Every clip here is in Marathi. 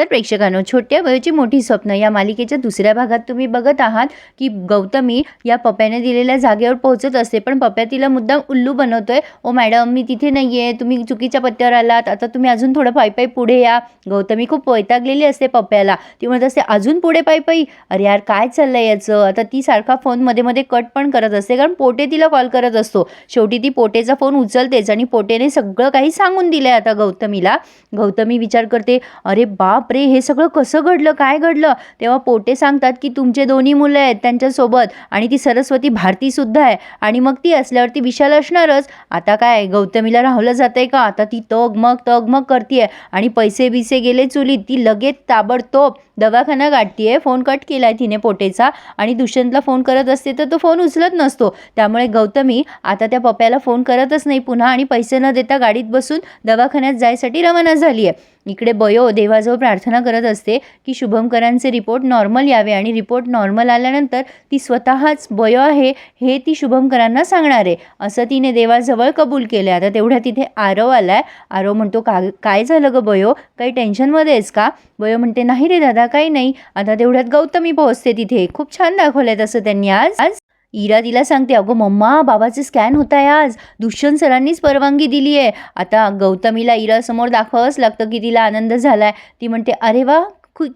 तर प्रेक्षकांनो, छोट्या वयाची मोठी स्वप्न या मालिकेच्या दुसऱ्या भागात तुम्ही बघत आहात की गौतमी या पप्याने दिलेल्या जागेवर पोहोचत असते, पण पप्या तिला मुद्दाम उल्लू बनवतोय. ओ मॅडम, मी तिथे नाही आहे, तुम्ही चुकीच्या पत्त्यावर आलात, आता तुम्ही अजून थोडं पायी पुढे या. गौतमी खूप वैतागलेली असते पप्याला. ती म्हणत असते, अजून पुढे पायी. अरे यार, काय चाललंय याचं. आता ती सारखा फोन मध्ये कट पण करत असते, कारण पोटे तिला कॉल करत असतो. शेवटी ती पोटेचा फोन उचलतेच आणि पोटेने सगळं काही सांगून दिलंय आता गौतमीला. गौतमी विचार करते, अरे बाप रे, हे सगळं कसं घडलं, काय घडलं. तेव्हा पोटे सांगतात की तुमचे दोन्ही मुलं आहेत त्यांच्यासोबत, आणि ती सरस्वती भारती सुद्धा आहे, आणि मग ती असल्यावरती विशाल असणारच. आता काय गौतमीला राहवलं जातंय का. आता ती तग मग करतीये, आणि पैसे बिसे गेले चुलीत. ती लगेच ताबडतोब दवाखाना गाठतीये. फोन कट केलाय तिने पोटेचा, आणि दुष्यंतला फोन करत असते तर तो फोन उचलत नसतो. त्यामुळे गौतमी आता त्या पप्याला फोन करतच नाही पुन्हा, आणि पैसे न देता गाडीत बसून दवाखान्यात जायसाठी रवाना झाली आहे. इकडे बयो देवाजवळ प्रार्थना करत असते की शुभंकरांचे रिपोर्ट नॉर्मल यावे, आणि रिपोर्ट नॉर्मल आल्यानंतर ती स्वतःच बयो आहे हे ती शुभंकरांना सांगणार आहे, असं तिने देवाजवळ कबूल केले. आता तेवढ्या तिथे आरव आलाय. आरव म्हणतो, काय झालं ग बयो, काही टेन्शनमध्ये आहेस का. बयो म्हणते, नाही रे दादा, काही नाही. आता तेवढ्यात गौतमी पोहोचते तिथे. खूप छान दाखवलंय तसं त्यांनी आज. इरा तिला सांगते, अगो मम्मा, बाबाचे स्कॅन होत आहे आज, दुष्यंत सरांनीच परवानगी दिली आहे. आता गौतमीला इरा समोर दाखवावंच लागतं की तिला आनंद झालाय. ती म्हणते, अरे वा,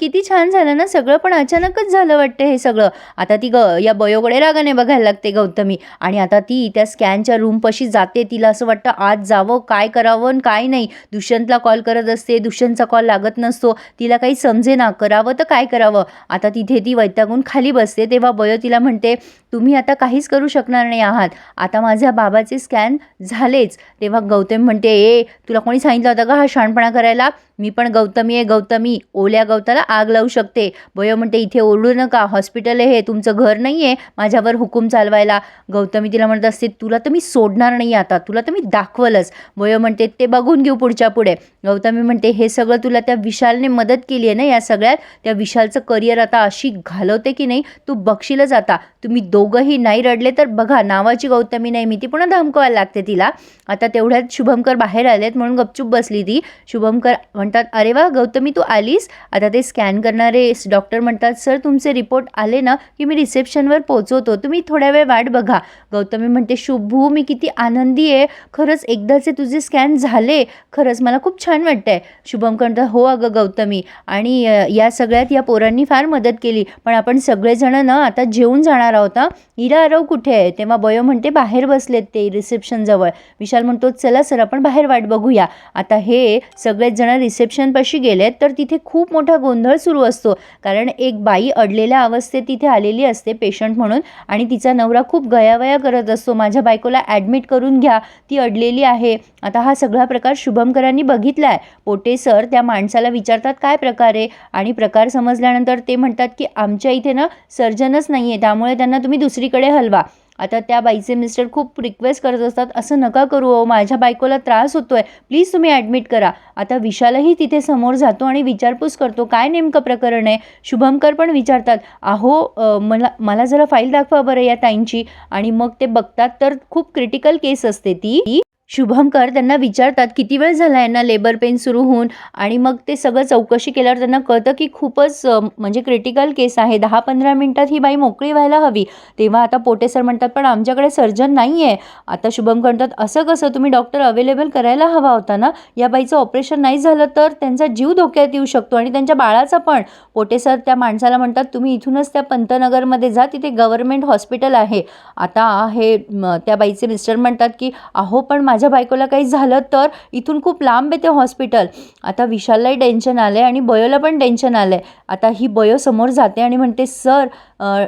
किती छान झालं ना सगळं, पण अचानकच झालं वाटतं हे सगळं. आता ती या बयोकडे रागाने बघायला लागते गौतमी, आणि आता ती त्या स्कॅनच्या रूमपाशी जाते. तिला असं वाटतं आज जावं, काय करावं आणि काय नाही. दुष्यंतला कॉल करत असते, दुष्यंतचा कॉल लागत नसतो. तिला काही समजेना, करावं तर काय करावं. आता तिथे ती वैतागून खाली बसते. तेव्हा बयो तिला म्हणते, तुम्ही आता काहीच करू शकणार नाही आहात, आता माझ्या बाबाचे स्कॅन झालेच. तेव्हा गौतमी म्हणते, तुला कोणी सांगितलं होतं का हा शहाणपणा करायला. मी पण गौतमी आहे, गौतमी ओल्या गवताला आग लावू शकते. बयो म्हणते, इथे ओरडू नका, हॉस्पिटल आहे हे, तुमचं घर नाही आहे माझ्यावर हुकूम चालवायला. गौतमी तिला म्हणत असते, तुला तर मी सोडणार नाही, आता तुला तर मी दाखवलंच. बयो म्हणते, ते बघून घेऊ पुढच्या पुढे. गौतमी म्हणते, हे सगळं तुला त्या विशालने मदत केली आहे ना या सगळ्यात, त्या विशालचं करिअर आता अशी घालवते की नाही तू बघशीलच. आता तुम्ही दोघंही नाही रडले तर बघा, नावाची गौतमी नाही मी. ती पुन्हा धमकवायला लागते तिला. आता तेवढ्यात शुभंकर बाहेर आलेत म्हणून गपचूप बसली ती. शुभंकर म्हणतात, अरे वा गौतमी, तू आलीस. आता ते स्कॅन करणारे डॉक्टर म्हणतात, सर तुमचे रिपोर्ट आले ना की मी रिसेप्शनवर पोहोचवतो, तुम्ही थोड्या वेळ वाट बघा. गौतमी म्हणते, शुभू, मी किती आनंदी आहे, खरंच एकदाचे तुझे स्कॅन झाले, खरंच मला खूप छान वाटतंय. शुभंकर म्हणतात, हो अगं गौतमी, आणि या सगळ्यात या पोरांनी फार मदत केली, पण आपण सगळेजण ना आता जेवून जाणार आहोत. इरा आरव कुठे आहे. तेव्हा बयो म्हणते, बाहेर बसलेत ते रिसेप्शनजवळ. विशाल म्हणतो, चला सर आपण बाहेर वाट बघूया. आता हे सगळेच जण रिसेप्शनपाशी गेलेत तर तिथे खूप मोठा गोंधळ सुरू असतो, कारण एक बाई अडलेल्या अवस्थेत तिथे आलेली असते पेशंट म्हणून, आणि तिचा नवरा खूप गयावया करत असतो, माझ्या बायकोला ॲडमिट करून घ्या, ती अडलेली आहे. आता हा सगळा प्रकार शुभंकरांनी बघितला आहे. पोटे सर त्या माणसाला विचारतात काय प्रकार आहे, आणि प्रकार समजल्यानंतर ते म्हणतात की आमच्या इथे ना सर्जनच नाही आहे, त्यामुळे त्यांना तुम्ही दुसरीकडे हलवा. आता त्या बाईचे मिस्टर खूप रिक्वेस्ट करत असतात, असं नका करू हो, माझ्या बायकोला त्रास होतोय, प्लीज तुम्ही ॲडमिट करा. आता विशालही तिथे समोर जातो आणि विचारपूस करतो, काय नेमकं प्रकरण आहे. शुभंकर पण विचारतात, अहो मला जरा फाईल दाखवा बरं या ताईंची, आणि मग ते बघतात तर खूप क्रिटिकल केस असते ती. शुभंकर त्यांना विचारतात, किती वेळ झाला यांना लेबर पेन सुरू होऊन, आणि मग ते सगळं चौकशी केल्यावर त्यांना कळतं की खूपच म्हणजे क्रिटिकल केस आहे, 10-15 मिनिटात ही बाई मोकळी व्हायला हवी. तेव्हा आता पोटे सर म्हणतात, पण आमच्याकडे सर्जन नाही आहे. आता शुभंकर म्हणतात, असं कसं, तुम्ही डॉक्टर अवेलेबल करायला हवा होता ना, या बाईचं ऑपरेशन नाही झालं तर त्यांचा जीव धोक्यात येऊ शकतो, आणि त्यांच्या बाळाचा पण. पोटे सर त्या माणसाला म्हणतात, तुम्ही इथूनच त्या पंतनगरमध्ये जा, तिथे गव्हर्नमेंट हॉस्पिटल आहे. आता हे त्या बाईचे मिस्टर म्हणतात की अहो, पण माझ्या बायकोला काही झालं तर, इथून खूप लांब आहे ते हॉस्पिटल. आता विशाललाही टेन्शन आलं आहे आणि बयोला पण टेन्शन आलं आहे. आता ही बयो समोर जाते आणि म्हणते, सर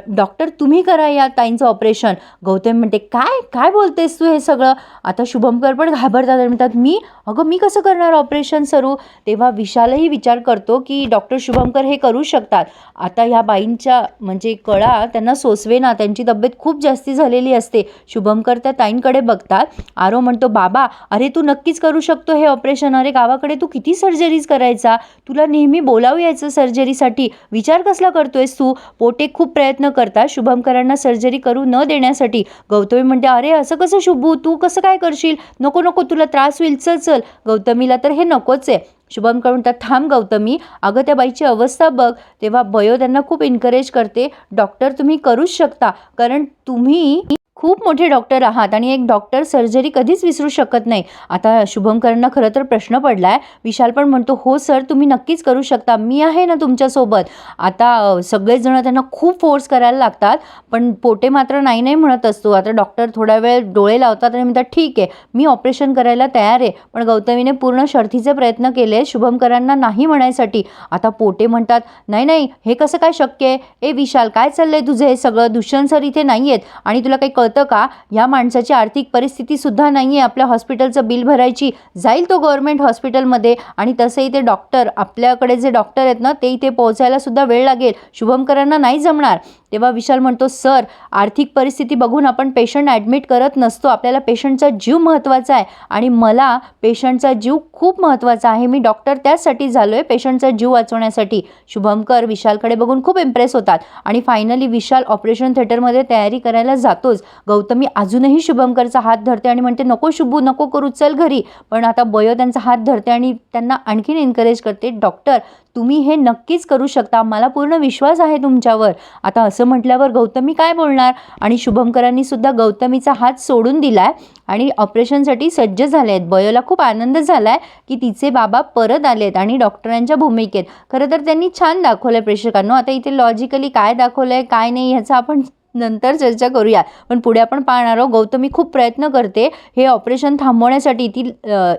डॉक्टर तुम्ही करा या ताईंचं ऑपरेशन. गौतमी म्हणते, काय काय बोलतेस तू हे सगळं. आता शुभंकर पण घाबरतात आणि म्हणतात, मी कसं करणार ऑपरेशन सरू. तेव्हा विशालही विचार करतो की डॉक्टर शुभंकर हे करू शकतात. आता ह्या बाईंच्या म्हणजे कळा त्यांना सोसवेना, त्यांची तब्येत खूप जास्ती झालेली असते. शुभंकर त्या ताईंकडे बघतात. आरो म्हणतो, बाबा अरे तू नक्कीच करू शकतो हे ऑपरेशन, अरे गावाकडे तू किती सर्जरीज करायचा, तुला नेहमी बोलावं यायचं सर्जरीसाठी, विचार कसला करतोयस तू. पोटे खूप प्रयत्न करतात शुभंकरांना सर्जरी करू न देण्यासाठी. गौतमी म्हणते, अरे असं कसं शुभू, तू कसं काय करशील, नको नको तुला त्रास होईल, चल चल. गौतमीला तर हे नकोच आहे. शुभंकर म्हणतात, थांब गौतमी, अगं त्या बाईची अवस्था बघ. तेव्हा बयो त्यांना खूप एनकरेज करते, डॉक्टर तुम्ही करूच शकता, कारण तुम्ही खूप मोठे डॉक्टर आहात आणि एक डॉक्टर सर्जरी कधीच विसरू शकत नाही. आता शुभंकरांना खरं तर प्रश्न पडला आहे. विशाल पण म्हणतो, हो सर तुम्ही नक्कीच करू शकता, मी आहे ना तुमच्यासोबत. आता सगळेजण त्यांना खूप फोर्स करायला लागतात, पण पोटे मात्र नाही नाही म्हणत असतो. आता डॉक्टर थोडा वेळ डोळे लावतात आणि म्हणतात, ठीक आहे मी ऑपरेशन करायला तयार आहे. पण गौतमीने पूर्ण शर्थीचे प्रयत्न केले शुभंकरांना नाही म्हणायसाठी. आता पोटे म्हणतात, नाही नाही हे कसं काय शक्य आहे, ए विशाल काय चाललंय तुझं हे सगळं, दुष्यंत सर इथे नाही आहेत आणि तुला काही कळतं का, या माणसाची आर्थिक परिस्थिती सुद्धा नाही आहे आपल्या हॉस्पिटलचं बिल भरायची, जाईल तो गव्हर्नमेंट हॉस्पिटलमध्ये आणि तसंही ते डॉक्टर, आपल्याकडे जे डॉक्टर आहेत ना ते इथे पोहोचायला सुद्धा वेळ लागेल, शुभंकरांना नाही जमणार. तेव्हा विशाल म्हणतो, सर आर्थिक परिस्थिती बघून आपण पेशंट ॲडमिट करत नसतो, आपल्याला पेशंटचा जीव महत्त्वाचा आहे आणि मला पेशंटचा जीव खूप महत्त्वाचा आहे, मी डॉक्टर त्याचसाठी झालो आहे, पेशंटचा जीव वाचवण्यासाठी. शुभंकर विशालकडे बघून खूप इम्प्रेस होतात आणि फायनली विशाल ऑपरेशन थिएटरमध्ये तयारी करायला जातोच. गौतमी अजूनही शुभंकरचा हात धरते आणि म्हणते, नको शुभू नको करू, चल घरी. पण आता बयो त्यांचा हात धरते आणि त्यांना आणखीन एनकरेज करते, डॉक्टर तुम्ही हे नक्कीच करू शकता, मला पूर्ण विश्वास आहे तुमच्यावर. आता असं म्हटल्यावर गौतमी काय बोलणार, आणि शुभंकरांनी सुद्धा गौतमीचा हात सोडून दिलाय आणि ऑपरेशनसाठी सज्ज झाले आहेत. बयोला खूप आनंद झालाय की तिचे बाबा परत आलेत आणि डॉक्टरांच्या भूमिकेत. खरं तर त्यांनी छान दाखवलंय प्रेक्षकांनो. आता इथे लॉजिकली काय दाखवलंय काय नाही ह्याचा आपण नंतर चर्चा करूया, पण पुढे आपण पाहणार आहोत गौतमी खूप प्रयत्न करते हे ऑपरेशन थांबवण्यासाठी. ती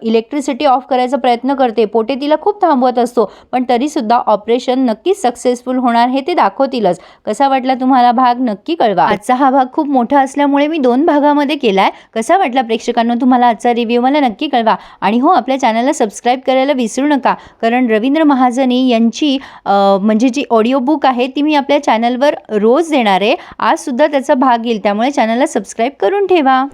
इलेक्ट्रिसिटी ऑफ करायचा प्रयत्न करते, पोटे तिला खूप थांबवत असतो, पण तरीसुद्धा ऑपरेशन नक्कीच सक्सेसफुल होणार हे ते दाखवतीलच. कसा वाटला तुम्हाला भाग नक्की कळवा. आजचा हा भाग खूप मोठा असल्यामुळे मी 2 भागामध्ये केलाय. कसा वाटला प्रेक्षकांनो तुम्हाला आजचा रिव्ह्यू, मला नक्की कळवा. आणि हो, आपल्या चॅनलला सबस्क्राईब करायला विसरू नका, कारण रवींद्र महाजनी यांची म्हणजे जी ऑडिओ बुक आहे ती मी आपल्या चॅनलवर रोज देणार आहे. आज सुद्धा त्याचा भाग येईल, त्यामुळे चॅनलला सबस्क्राईब करून ठेवा.